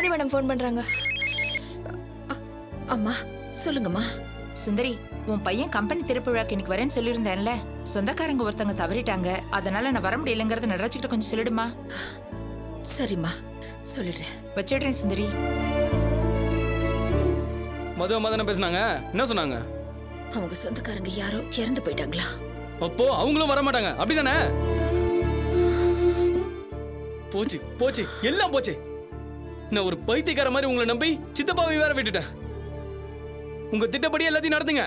Sumathi madam phone பண்றாங்க. அம்மா சொல்லுங்கம்மா. சுந்தரி, உன் பையன் கம்பெனி திறப்பு விழாக்கு இன்னைக்கு வரேன்னு சொல்லியிருந்தேன்ல, சொந்தக்காரங்க ஒருத்தங்க தவறிட்டாங்க, அதனால நான் வர முடியலங்கிறத நடராஜ்கிட்ட கொஞ்சம் சொல்லிடுமா. சரிம்மா சொல்லிடுறேன். வச்சிடுறேன் சுந்தரி. மது அம்மா தானே பேசுனாங்க, என்ன சொன்னாங்க? அவங்க சொந்தக்காரங்க யாரோ இறந்து போயிட்டாங்களா? அப்போ அவங்களும் வர மாட்டாங்க அப்படிதானே? போச்சு போச்சு, எல்லாம் போச்சு. நான் ஒரு பைத்தியக்கார மாதிரி உங்களை நம்பி சித்தப்பாவை வேற விட்டுட்டேன். உங்க திட்டப்படி எல்லாத்தையும் நடத்துங்க.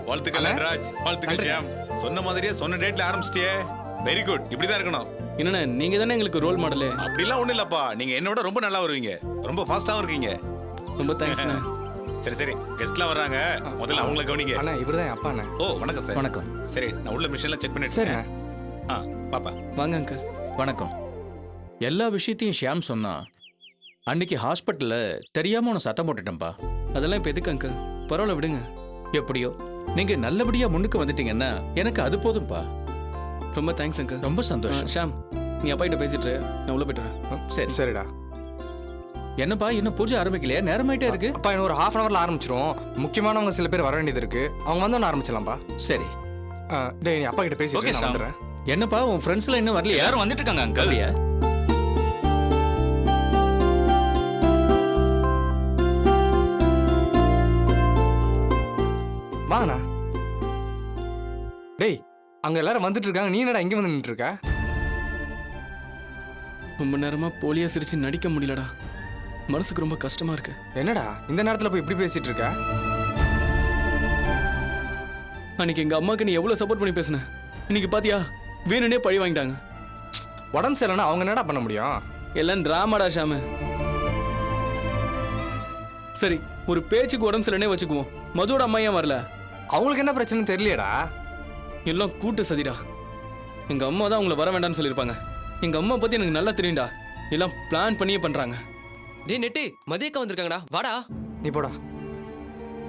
வாழ்த்துக்கள் நடராஜ், வாழ்த்துக்கள் ஜாம். சொன்ன மாதிரியே சொன்ன டேட்ல ஆரம்பிச்சிட்டியே, வெரி குட். இப்படிதான் இருக்கணும். என்னண்ணே, நீங்க தானே எங்களுக்கு ரோல் மாடலு. அப்படிலாம் ஒண்ணும் இல்லப்பா, நீங்க என்னோட ரொம்ப நல்லா வருவீங்க, ரொம்ப ஃபாஸ்டாவும் இருக்கீங்க. ரொம்ப தேங்க்ஸ்ண்ணே. சரி சரி, கெஸ்ட்லாம் வர்றாங்க, முதல்ல அவங்கள கவனிங்க. அண்ணா இவர்தான் அப்பா அண்ணா. ஓ வணக்கம் சார். வணக்கம். சரி, நான் உள்ள மிஷின்லாம் செக் பண்ணிட்டு சரி. பாப்பா வாங்க அங்கிள். வணக்கம். எல்லா விஷயத்தையும் ஷியாம் சொன்னா. அன்னைக்கு ஹாஸ்பிட்டல்ல தெரியாம உன சத்தம் போட்டுட்டேன்பா. அதெல்லாம் இப்ப எதுக்கு அங்கிள், பரவாயில்ல விடுங்க. எப்படியோ நீங்க நல்லபடியா முன்னுக்கு வந்துட்டீங்கன்னா எனக்கு அது போதும்பா. ரொம்ப தேங்க்ஸ் அங்கிள். ரொம்ப சந்தோஷம். ஷாம், நீ அப்பா கிட்ட பேசிட்டு நான் உள்ள போயிட்டுறேன். சரி சரிடா. என்னப்பா இன்னும் பூஜை ஆரம்பிக்கலையா? நேரமாயிட்டே இருக்கு. அப்பா இன்னும் ஒரு 1/2 hourல ஆரம்பிச்சிரும். முக்கியமானவங்க சில பேர் வர வேண்டியது இருக்கு, அவங்க வந்தோன்னு ஆரம்பிச்சலாம்பா. சரி. டேய் நீ அப்பா கிட்ட பேசிட்டு நான் வந்துடுறேன். என்னப்பா உன் ஃப்ரெண்ட்ஸ்லாம் இன்னும் வரலையா? யாரும் வந்துட்டு இருக்காங்க அங்கிள். இல்லையா? வாங்கண்ணா. டேய் அங்க எல்லாரும் வந்துட்டு இருக்காங்க, நீ என்னடா இங்க வந்து நின்னுட்டு இருக்க? ரொம்ப நேரமா போலியா சிரிச்சு நடிக்க முடியலடா, மனசுக்கு ரொம்ப கஷ்டமா இருக்கு. என்னடா இந்த நேரத்துல போய் இப்படி பேசிட்டு இருக்க? அன்னைக்கு எங்க அம்மாக்கு நீ எவ்வளவு சப்போர்ட் பண்ணி பேசுன, இன்னைக்கு பாத்தியா வேணுனே பழி வாங்கிட்டாங்க. உடம்பு சரியில்லைன்னா அவங்க என்னடா பண்ண முடியும்? எல்லாம் டிராமாடா ஷாமு. சரி, ஒரு பேச்சுக்கு உடம்பு சரியில்லைனே வச்சுக்குவோம், மதுவோட அம்மா ஏன் வரல? அவங்களுக்கு என்ன பிரச்சனை தெரியலையேடா. எல்லாம் கூட்டு சதிடா. எங்க அம்மா தான் உங்களை வர வேண்டாம்னு சொல்லியிருப்பாங்க. எங்க அம்மா பத்தி எனக்கு நல்லா தெரியும்டா, எல்லாம் பிளான் பண்ணியே பண்றாங்க. டேய் நெட்டி, மதியக்கா வந்திருக்காங்கடா, வாடா. நீ போடா.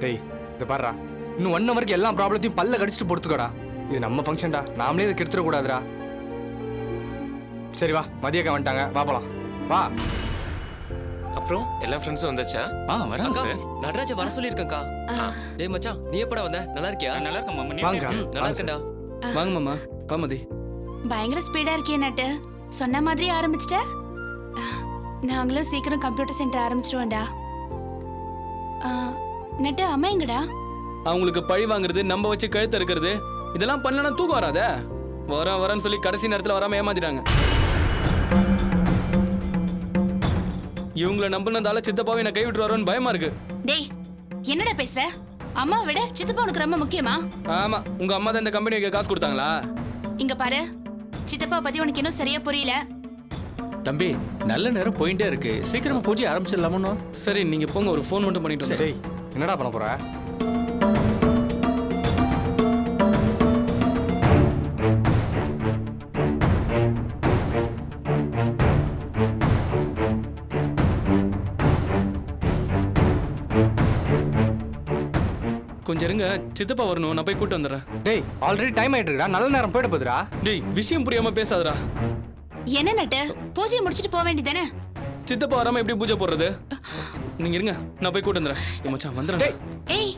டேய் இத பாருடா, இன்னும் 1 hourக்கு எல்லா ப்ராப்ளத்தையும் பல்ல கடிச்சிட்டு பொறுத்துக்கடா. இது நம்ம ஃபங்க்ஷன்டா, நாமளே இதை கெடுத்துட கூடாதுடா. சரி வா, மதியக்கா வந்துட்டாங்க, வா போலாம் வா. அப்புறம் எல்லா ஃப்ரெண்ட்ஸும் வந்தாச்சா? வராங்க சார். நடராஜ வர சொல்லிருக்கேன்க்கா. டேய் மச்சான், நீ எப்படா வந்த? நல்லா இருக்கியா? நல்லா இருக்கேன் மாமா. வாங்க. நல்லா இருக்கேன்டா. வாங்க மாமா. வா மதி. பயங்கர ஸ்பீடா இருக்கே நட்டு, சொன்ன மாதிரி ஆரம்பிச்சிட்ட. நாங்களும் சீக்கிரம் கம்ப்யூட்டர் சென்டர் ஆரம்பிச்சிடுவோம்டா. நட்டு அம்மா எங்கடா? அவங்களுக்கு பழி வாங்குறது, நம்ம வச்சு கழுத்து இருக்கிறது, இதெல்லாம் பண்ணலன்னா தூக்கம் வராத. வரேன்னு சொல்லி கடைசி நேரத்தில் வராம ஏமாத்திட்டாங்க. இவங்களை நம்பினதால சித்தப்பாவை நான் கைவிட்டுருவாரோன்னு பயமா இருக்கு. டேய் என்னடா பேசுற? அம்மா விட சித்தப்பா உனக்கு ரொம்ப முக்கியமா? ஆமா, உங்க அம்மா தான் இந்த கம்பெனிக்கு காசு கொடுத்தாங்களா? இங்க பாரு, சித்தப்பா பத்தி உனக்கு இன்னும் சரியா புரியல. தம்பி நல்ல நேரம் போயிட்டே இருக்கு, சீக்கிரமா பூஜை ஆரம்பிச்சிடலாமோ? சரி நீங்க போங்க, ஒரு ஃபோன் மட்டும் பண்ணிட்டு வந்து. டேய் என்னடா பண்ண போற? கொஞ்சம் இருங்க, சித்தப்பா வரணும், நான் போய் கூட்டு வந்துடுறேன். டேய் ஆல்ரெடி டைம் ஆயிட்டு இருக்குடா, நல்ல நேரம் போயிட போகுதுடா. டேய் விஷயம் புரியாம பேசாதடா. என்ன நட்டு, பூஜையை முடிச்சிட்டு போக வேண்டியதானே? சித்தப்பா வராம எப்படி பூஜை போடுறது? நீங்க இருங்க, நான் போய் கூட்டு வந்துடுறேன். ஏய் மச்சான் வந்துடுறேன். ஏய்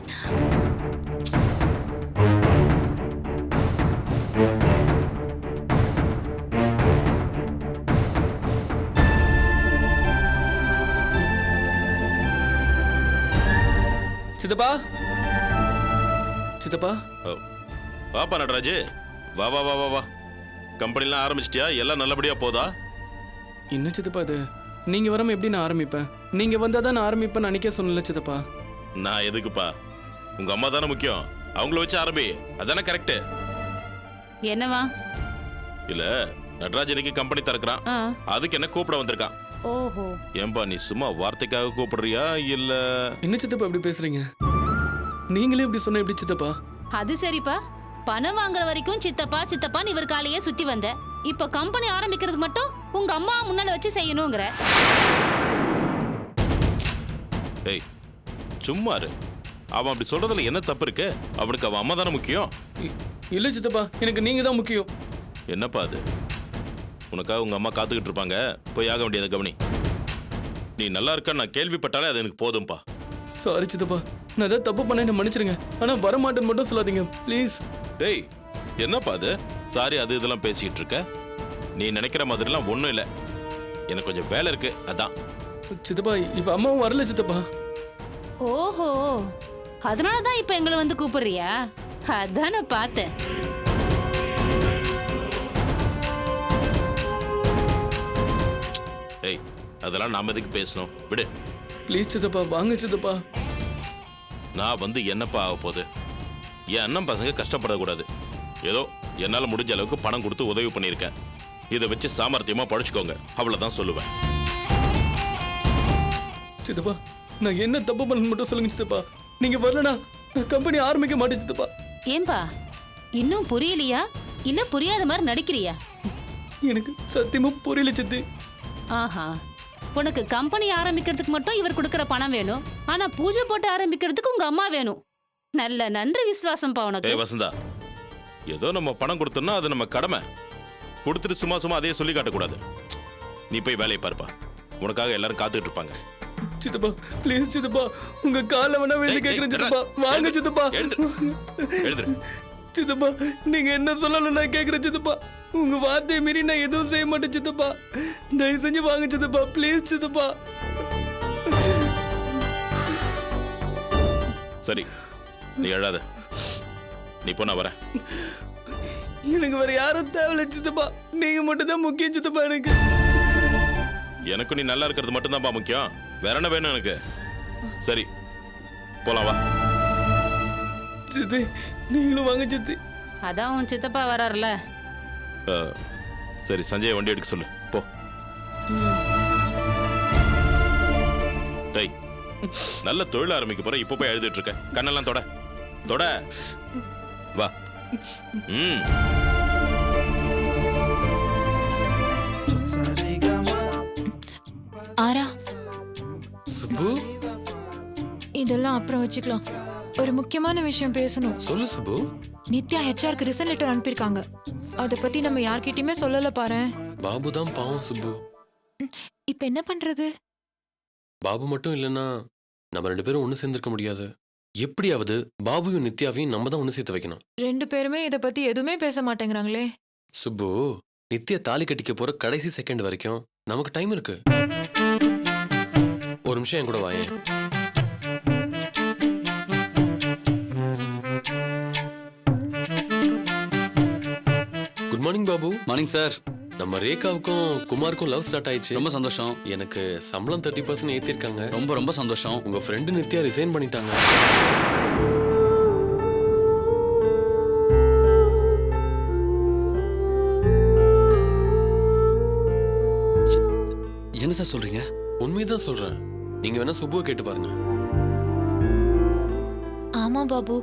சித்தப்பா, சித்தப்பா. வாப்பா நடராஜ், வா வா வா வா வா. கம்பெனிலாம் ஆரம்பிச்சிட்டியா? எல்லாம் நல்லபடியா போதா? என்ன சித்தப்பா இது, நீங்க வராம எப்படி நான் ஆரம்பிப்பேன்? நீங்க வந்தாதான் நான் ஆரம்பிப்பேன் அன்னைக்கே சொன்னல சித்தப்பா. நான் எதுக்குப்பா, உங்க அம்மா தானே முக்கியம், அவங்கள வச்சு ஆரம்பி, அதானே கரெக்ட். என்னவா? இல்ல நடராஜ் இன்னைக்கு கம்பெனி திறக்கிறான், அதுக்கு என்ன கூப்பிட வந்திருக்கான். ஓஹோ. ஏன்பா நீ சும்மா வார்த்தைக்காக கூப்பிடுறியா இல்ல? என்ன சித்தப்பா இப்படி பேசுறீங்க? நீங்களே இப்படி சொன்ன எப்படி சித்தப்பா? அது சரிப்பா, பணம் வாங்குற வரைக்கும் சித்தப்பா சித்தப்பான்னு இவர் காலையே சுத்தி வந்த, இப்ப கம்பெனி ஆரம்பிக்கிறது மட்டும் உங்க அம்மா முன்னால வச்சு செய்யணுங்கிற. ஏய் சும்மா இரு. அவன் அப்படி சொல்றதுல என்ன தப்பு இருக்கு? அவனுக்கு அவன் அம்மா தானே முக்கியம். இல்ல சித்தப்பா, எனக்கு நீங்க தான் முக்கியம். என்னப்பா அது? உனக்காக உங்க அம்மா காத்துக்கிட்டு இருப்பாங்க. போய் ஆக வேண்டியதை கவனி. நீ நல்லா இருக்கான்னு நான் கேள்விப்பட்டாலே அது எனக்கு போதும்பா. சாரி சித்தப்பா, நான் ஏதாவது தப்பு பண்ணேன்னு மன்னிச்சிருங்க. ஆனா வரமாட்டேன்னு மட்டும் சொல்லாதீங்க ப்ளீஸ். டேய் என்னப்பா அது? சாரி அது இதெல்லாம் பேசிக்கிட்டு இருக்க. நீ நினைக்கிற மாதிரிலாம் ஒன்றும் இல்லை. எனக்கு கொஞ்சம் வேலை இருக்கு, அதான். சித்தப்பா இப்ப அம்மாவும் வரல சித்தப்பா. ஓஹோ, அதனாலதான் இப்ப எங்களை வந்து கூப்பிடுறியா? அதான் நான் பார்த்தேன். ஏய் அதெல்லாம் நாம எதுக்கு பேசணும், விடு. ப்ளீஸ் சித்தப்பா, வாங்க சித்தப்பா. நான் வந்து என்னப்பா ஆக போகுது? என் அண்ணன் பசங்க கஷ்டப்படக்கூடாது. ஏதோ என்னால் முடிஞ்ச அளவுக்கு பணம் கொடுத்து உதவி பண்ணியிருக்கேன். இதை வச்சு சாமர்த்தியமா படிச்சுக்கோங்க, அவ்வளோதான் சொல்லுவேன். சித்தப்பா நான் என்ன தப்பு பண்ண மட்டும் சொல்லுங்க சித்தப்பா. நீங்க வரலனா நான் கம்பெனி ஆரம்பிக்க மாட்டேன் சித்தப்பா. ஏன்பா இன்னும் புரியலையா இல்ல புரியாத மாதிரி நடிக்கிறியா? எனக்கு சத்தியமா புரியல சித்தி. ஆஹா, உனக்கு கம்பெனி ஆரம்பிக்கிறதுக்கு மட்டும் இவர் கொடுக்கற பணம் வேணும், ஆனா பூஜை போட்டு ஆரம்பிக்கிறதுக்கு உங்க அம்மா வேணும். நல்ல நன்றி விசுவாசம்பா உனக்கு. ஏய் வசந்தா, ஏதோ நம்ம பணம் கொடுத்தோம்னா அது நம்ம கடமை. கொடுத்துட்டு சும்மா சும்மா அதையே சொல்லி காட்டக்கூடாது. நீ போய் வேலையை பாருப்பா, உனக்காக எல்லாரும் காத்துக்கிட்டு இருப்பாங்க. சித்தப்பா ப்ளீஸ் சித்தப்பா, உங்க காலை வேணா விழுந்து கேட்கிறேன் சித்தப்பா. வாங்க சித்தப்பா. எழுந்துரு. சித்தப்பா நீங்க என்ன சொல்லணும் நான் கேட்கிறேன் சித்தப்பா. உங்க வார்த்தையை மீறி நான் எதுவும் செய்ய மாட்டேன் சித்தப்பா. தயவு செஞ்சு வாங்க சித்தப்பா, ப்ளீஸ் சித்தப்பா. சரி நீ எழாத, நீ போனா வர. எனக்கு வேற யாரும் தேவையில்ல சித்தப்பா, நீங்க மட்டும் தான் முக்கியம் சித்தப்பா. எனக்கு நீ நல்லா இருக்கிறது மட்டும்தான்ப்பா முக்கியம். வேற என்ன வேணும் எனக்கு? சரி போலாம் வா. சித்தி நீங்களும் வாங்க சித்தி. அதான் உன் சித்தப்பா வராருல. சரி சஞ்சய் வண்டி எடுக்க சொல்லு போ. டேய் நல்ல தொழில் ஆரம்பிக்க போற, இப்ப போய் எழுதிட்டு இருக்க. கண்ணெல்லாம் தொட தொட. வா. ஆரா சுப்பு, இதெல்லாம் அப்புறம் வச்சுக்கலாம். ஒரு முக்கியமான விஷயம் பேசணும். சொல்லு சுப்பு. நித்யா ஹெச்ஆருக்கு ரிசன் லெட்டர் அனுப்பியிருக்காங்க. அதை பத்தி நம்ம யார்கிட்டயுமே சொல்லல பாரு. பாபு தான் பாவம் சுப்பு. இப்ப என்ன பண்றது? பாபு மட்டும் இல்லைன்னா நம்ம 2 பேரும் ஒன்று சேர்ந்திருக்க முடியாது. எப்படியாவது பாபுயும் நித்யாவையும் நம்ம தான் ஒன்று சேர்த்து வைக்கணும். 2 பேருமே இதை பத்தி எதுவுமே பேச மாட்டேங்கிறாங்களே. சுப்பு, நித்யா தாலி கட்டிக்க போற கடைசி செகண்ட் வரைக்கும் நமக்கு டைம் இருக்கு. ஒரு நிமிஷம் என் கூட வாயேன். Good morning Babu. Morning sir. நம்ம ரேகாவுக்கும் குமாருக்கும் லவ் ஸ்டார்ட் ஆயிடுச்சு. ரொம்ப சந்தோஷம். எனக்கு சம்பளம் 30% ஏத்திருக்காங்க. ரொம்ப ரொம்ப சந்தோஷம். உங்க ஃப்ரெண்டு நித்யா ரிசைன் பண்ணிட்டாங்க. என்ன சார் சொல்றீங்க? உண்மைதான் சொல்றேன். நீங்க வேணா சுப்புவை கேட்டு பாருங்க. ஆமா பாபு,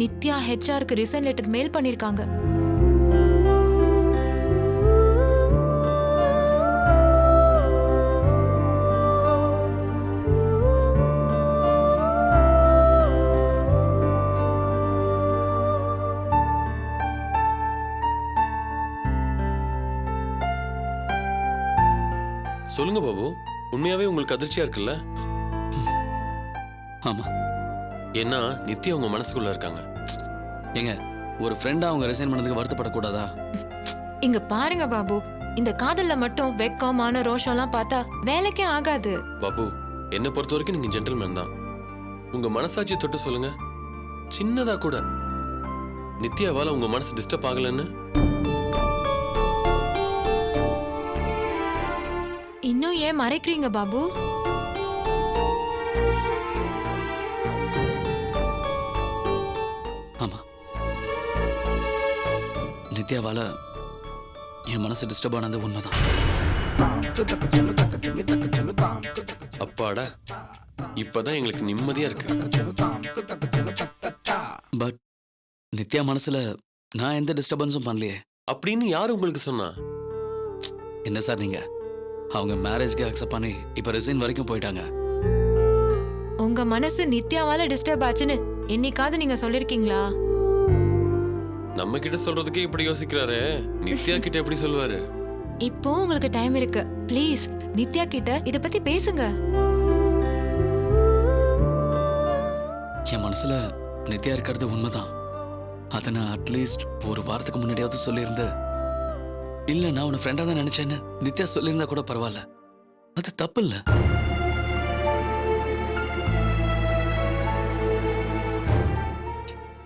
நித்யா ஹெச்ஆருக்கு ரிசைன் லெட்டர் மெயில் பண்ணிருக்காங்க. சொல்லுங்க பாபு, உண்மையாவே உங்களுக்கு அதிர்ச்சியா இருக்குல்ல? ஆமா. ஏன்னா நித்யா உங்க மனசுக்குள்ள இருக்காங்க. ஏங்க, ஒரு ஃப்ரெண்டா அவங்க ரிசைன் பண்ணதுக்கு வருத்தப்படக்கூடாதா? இங்க பாருங்க பாபு, இந்த காதல்ல மட்டும் வெக்கம், மான, ரோஷம்லாம் பார்த்தா வேலைக்கே ஆகாது. பாபு, என்னை பொறுத்த வரைக்கும் நீங்க ஜென்டில்மேன் தான். உங்க மனசாட்சியை தொட்டு சொல்லுங்க, சின்னதா கூட நித்யாவால உங்க மனசு டிஸ்டர்ப் ஆகலன்னு. இன்னும் ஏன் மறைக்கிறீங்க பாபு? ஆமா, நித்யாவால என் மனசு டிஸ்டர்ப் ஆனது உண்மைதான். அப்பாடா, இப்பதான் எங்களுக்கு நிம்மதியா இருக்கு. பட் நித்யா மனசுல நான் எந்த டிஸ்டர்பன்ஸும் பண்ணலையே. அப்படின்னு யாரு உங்களுக்கு சொன்னா? என்ன சார் நீங்க? அவங்க மேரேஜ்க்கு அக்செப்ட் பண்ணி இப்ப ரிசைன் வரைக்கும் போயிட்டாங்க. உங்க மனசு நித்யாவால டிஸ்டர்ப் ஆச்சுன்னு என்னைக்காவது நீங்க சொல்லிருக்கீங்களா? நம்ம கிட்ட சொல்றதுக்கே இப்படி யோசிக்கிறாரு, நித்யா கிட்ட எப்படி சொல்லுவாரு? இப்போ உங்களுக்கு டைம் இருக்கு. ப்ளீஸ் நித்யா கிட்ட இத பத்தி பேசுங்க. என் மனசுல நித்யா இருக்கிறது உண்மைதான். அதை நான் அட்லீஸ்ட் ஒரு வாரத்துக்கு முன்னாடியாவது சொல்லியிருந்த. இல்ல நான் உன்னை ஃப்ரெண்டா தான் நினைச்சேன்னு நித்யா சொல்லியிருந்தா கூட பரவாயில்ல. அது தப்பு இல்ல.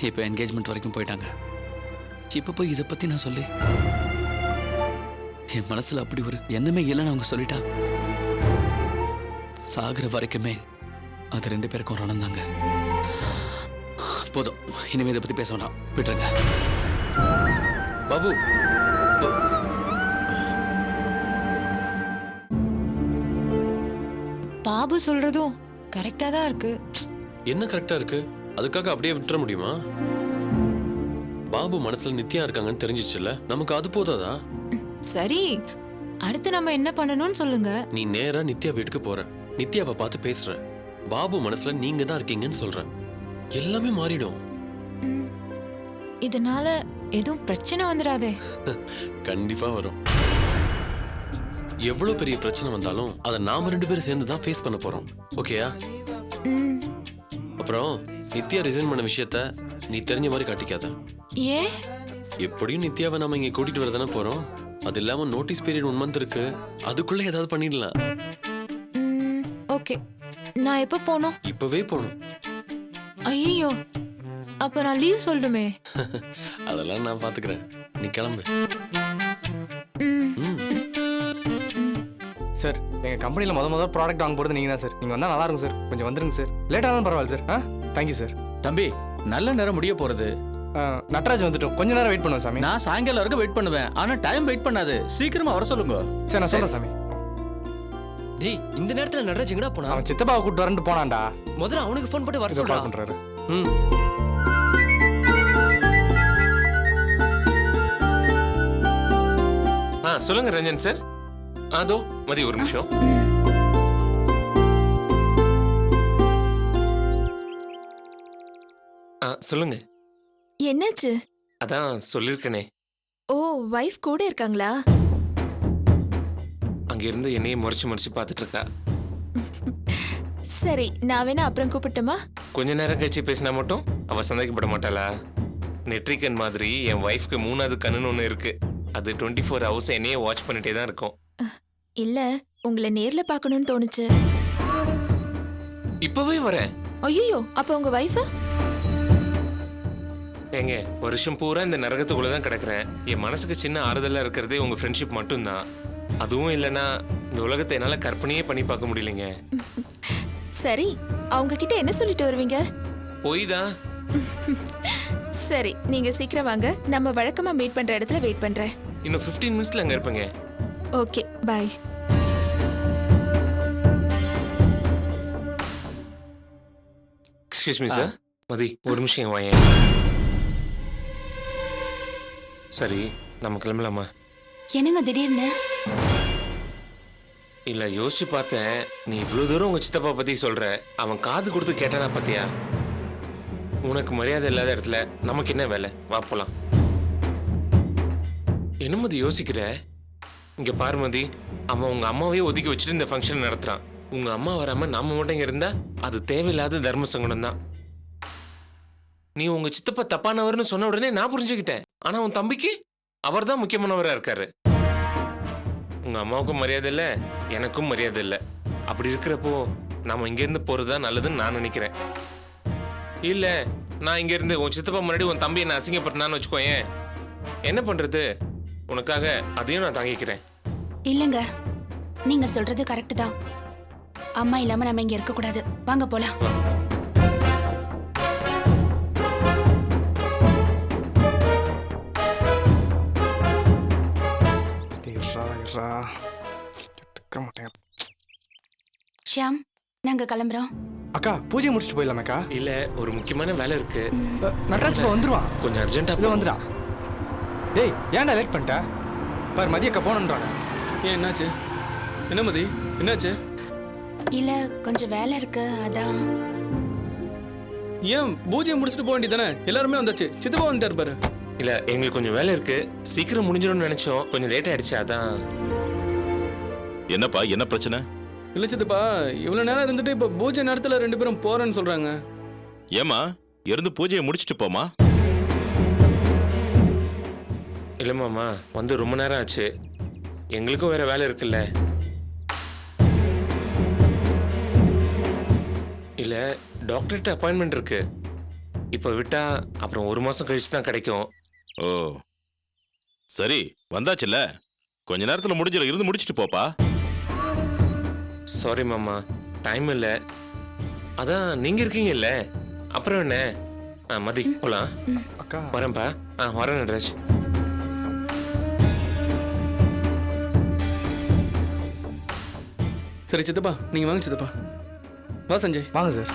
இப்ப என்கேஜ்மெண்ட் வரைக்கும் போயிட்டாங்க. இப்ப போய் இதை பத்தி நான் சொல்லி என் மனசுல அப்படி ஒரு எண்ணமே இல்லைன்னு அவங்க சொல்லிட்டா. சாகுற வரைக்குமே அது 2 பேருக்கும் ரணந்தாங்க. போதும், இனிமே இதை பத்தி பேச வேண்டாம், விட்டுருங்க. பாபு, பாபு சொல்றதும் கரெக்டா தான் இருக்கு. என்ன கரெக்டா இருக்கு? அதுக்காக அப்படியே விட்டுற முடியுமா? பாபு மனசுல நித்யா இருக்காங்கன்னு தெரிஞ்சிச்சுல்ல, நமக்கு அது போதாதா? சரி, அடுத்து நம்ம என்ன பண்ணணும்னு சொல்லுங்க. நீ நேரா நித்யா வீட்டுக்கு போற, நித்யாவை பார்த்து பேசுற, பாபு மனசுல நீங்க தான் இருக்கீங்கன்னு சொல்ற, எல்லாமே மாறிடும். இதனால எதுவும் பிரச்சனை வந்துடாதே? கண்டிப்பா வரும். எவ்வளவு பெரிய பிரச்சனை வந்தாலும் அதை நாம 2 பேரும் சேர்ந்து தான் ஃபேஸ் பண்ண போறோம். ஓகேயா? அப்புறம் நித்யா ரிசைன் பண்ண விஷயத்த நீ தெரிஞ்ச மாதிரி காட்டிக்காத. ஏ? எப்படியும் நித்யாவை நம்ம இங்க கூட்டிட்டு வரதானே போறோம். அது இல்லாம நோட்டீஸ் பீரியட் 1 மந்த் இருக்கு, அதுக்குள்ள ஏதாவது பண்ணிடலாம். ஓகே, நான் எப்ப போகணும்? இப்பவே போகணும். ஐயோ, அப்ப நான் லீவ் சொல்லணுமே? அதெல்லாம் நான் பாத்துக்கிறேன், நீ கிளம்பு. சார், எங்கள் கம்பெனியில் முதல் ப்ராடக்ட் வாங்க போகிறது நீங்கள் தான் சார். நீங்கள் வந்தால் நல்லா இருக்கும் சார். கொஞ்சம் வந்துருங்க சார். லேட் ஆனாலும் பரவாயில்ல சார். Thank you sir. தம்பி, நல்ல நேரம் முடிய போறது. நட்ராஜ் வந்துட்டோம், கொஞ்ச நேரம் வெயிட் பண்ணுவோம் சாமி. நான் சாயங்காலம் வரைக்கும் வெயிட் பண்ணுவேன். ஆனா டைம் வெயிட் பண்ணாது, சீக்கிரமா வர சொல்லுங்க. சரி, நான் சொல்றேன் சாமி. டேய், இந்த நேரத்துல நடராஜ் எங்கடா போனா? அவன் சித்தப்பாவை கூட்டு வரேன்ட்டு போனான்டா. முதல்ல அவனுக்கு ஃபோன் போட்டு வர சொல்றா. பண்றாரு. சொல்லுங்க ரஞ்சன் சார். அதோ மதி, ஒரு நிமிஷம். சொல்லுங்க. என்னாச்சு? அதான் சொல்லிருக்கனே. ஓ, வைஃப் கூட இருக்காங்களா? அங்க இருந்து என்னையே முறைச்சு பார்த்துட்டு இருக்கா. சரி, நான் வேணா அப்புறம் கூப்பிட்டுமா? கொஞ்ச நேரம் கழிச்சு பேசினா மட்டும் அவ சந்தேகப்பட மாட்டாளா? நெட்ரிகன் மாதிரி என் வைஃப்க்கு 3வது கண்ணுன்னு ஒன்று இருக்கு. அது 24 hours என்னையே வாட்ச் பண்ணிட்டே தான் இருக்கும். இல்ல, உங்களை நேர்ல பார்க்கணும்னு தோணுச்சு. இப்பவே வரேன். ஐயோ, அப்ப உங்க வைஃப்? ஏங்க, வருஷம் பூரா இந்த நரகத்துக்குள்ள தான் கிடக்குறேன். என் மனசுக்கு சின்ன ஆறுதலா இருக்கிறதே உங்க ஃப்ரெண்ட்ஷிப் மட்டும்தான். அதுவும் இல்லைன்னா இந்த உலகத்தை என்னால கற்பனையே பண்ணி பார்க்க முடியலைங்க. சரி, அவங்க கிட்ட என்ன சொல்லிட்டு வருவீங்க? போய் தான். சரி, நீங்க சீக்கிரம் வாங்க. நம்ம வழக்கமா மீட் பண்ற இடத்துல வெயிட் பண்றேன். இன்னும் 15 minutesல அங்க இருப்பேங்க. Okay, bye. Excuse me sir. Mathi, ஒரு நிமிஷம் வாயேன். சரி, நம்ம கிளம்பலாமா? என்னங்க திடீர்னு? இல்ல, யோசிச்சு பார்த்தேன். நீ இவ்வளவு தூரம் உங்க சித்தப்பா பத்தி சொல்ற, அவன் காது கொடுத்து கேட்டானா பாத்தியா? உனக்கு மரியாதை இல்லாத இடத்துல நமக்கு என்ன வேலை? வா போலாம். என்ன மதி யோசிக்கிற? இங்க பாரு மதி, அவன் உங்க அம்மாவே ஒதுக்கி வச்சுட்டு இந்த ஃபங்க்ஷன் நடத்துறான். உங்க அம்மா வராம நாம மட்டும் இங்க இருந்தா அது தேவையில்லாத தர்ம சங்கடம் தான். நீ உங்க சித்தப்பா தப்பானவர்னு சொன்ன உடனே நான் புரிஞ்சுக்கிட்டேன். ஆனா உன் தம்பிக்கு அவர் தான் முக்கியமானவரா இருக்காரு. உங்க அம்மாவுக்கும் மரியாதை இல்லை, எனக்கும் மரியாதை இல்லை. அப்படி இருக்கிறப்போ நாம இங்கேருந்து போறதுதான் நல்லதுன்னு நான் நினைக்கிறேன். இல்ல, நான் இங்கேருந்து உன் சித்தப்பா முன்னாடி உன் தம்பி என்ன அசிங்கப்படுத்தினான்னு வச்சுக்கோயேன், என்ன பண்றது? உனக்காக அதையும் நான் தாங்கிக்கிறேன். இல்லங்க, நீங்க சொல்றது கரெக்ட் தான். அம்மா இல்லாம நம்ம இங்க இருக்க கூடாது. வாங்க போலாம். ஷியாம், நாங்க கிளம்புறோம். அக்கா, பூஜை முடிச்சுட்டு போயிடலாமேக்கா? இல்ல, ஒரு முக்கியமான வேலை இருக்கு. நட்ராஜ் வந்துருவான். கொஞ்சம் அர்ஜென்ட்டா வந்துடா. டேய், ஏன்டா லேட் பண்ணிட்ட? பாரு, மதியக்கா போனன்றாங்க. ஏன், என்னாச்சு? என்ன மதி, என்னாச்சு? இல்ல கொஞ்சம் வேலை இருக்கு அதான். ஏன் பூஜையை முடிச்சுட்டு போக வேண்டியதானே? எல்லாருமே வந்தாச்சு. சித்தப்பா வந்துட்டாரு பாரு. இல்ல எங்களுக்கு கொஞ்சம் வேலை இருக்கு, சீக்கிரம் முடிஞ்சிடும்னு நினைச்சோம், கொஞ்சம் லேட் ஆயிடுச்சு அதான். என்னப்பா என்ன பிரச்சனை? இல்ல சித்தப்பா, இவ்வளவு நேரம் இருந்துட்டு இப்ப பூஜை நேரத்துல 2 பேரும் போறேன்னு சொல்றாங்க. ஏமா இருந்து பூஜையை முடிச்சிட்டு போமா. இல்ல மாமா, வந்து ரொம்ப நேரம் ஆச்சு, எங்களுக்கும் வேற வேலை இருக்குல்ல. இல்ல டாக்டர்கிட்ட அப்பாயின்மெண்ட் இருக்கு, இப்ப விட்டா அப்புறம் 1 மாசம் கழிச்சு தான் கிடைக்கும். ஓ சரி, வந்தாச்சுல்ல, கொஞ்ச நேரத்துல முடிஞ்சிடும், இருந்து முடிச்சிட்டு போப்பா. சாரி மாமா, டைம் இல்ல. அதான் நீங்க இருக்கீங்கல்ல, அப்புறம் என்ன. மதி போலாம். அக்கா வரேன்ப்பா. வரேன் நடராஜ். சரி சித்தப்பா, நீங்க வாங்க சித்தப்பா. வா சஞ்சய். வாங்க சார்.